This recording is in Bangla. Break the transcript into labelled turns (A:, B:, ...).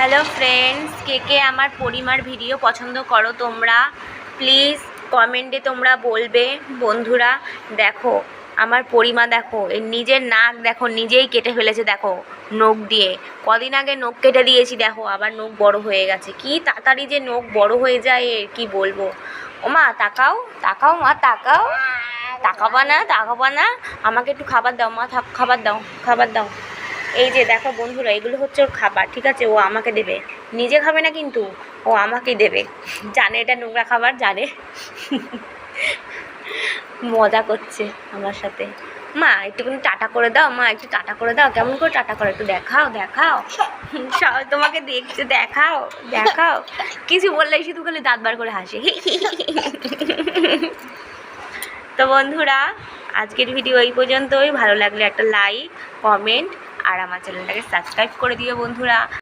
A: হ্যালো ফ্রেন্ডস, কে কে আমার পরিমার ভিডিও পছন্দ করো তোমরা প্লিজ কমেন্টে তোমরা বলবে। বন্ধুরা দেখো আমার পরিমা, দেখো এর নিজের নাক দেখো নিজেই কেটে ফেলেছে, দেখো নখ দিয়ে। কদিন আগে নখ কেটে দিয়েছি, দেখো আবার নখ বড় হয়ে গেছে। কি তাড়াতাড়ি যে নখ বড় হয়ে যায় এর কি বলবো। ও মা তাকাও তাকাও, মা তাকাও, তাকাবা না, আমাকে একটু খাবার দাও মা, খাবার দাও খাবার দাও। এই যে দেখো বন্ধুরা, এগুলো হচ্ছে ওর খাবার, ঠিক আছে? ও আমাকে দেবে, নিজে খাবে না কিন্তু, ও আমাকেই দেবে। জানে এটা নোংরা খাবার, জানে। মজা করছে আমার সাথে। মা একটুখানি টাটা করে দাও, মা একটু টাটা করে দাও। কেমন করে টাটা করে একটু দেখাও দেখাও। সবাই তোমাকে দেখছে, দেখাও দেখাও। কিছু বললেই শুধু খালি দাঁত বার করে হাসে। তো বন্ধুরা আজকের ভিডিও এই পর্যন্তই। ভালো লাগলে একটা লাইক, কমেন্ট আর আমার চ্যানেলটাকে সাবস্ক্রাইব করে দিও বন্ধুরা।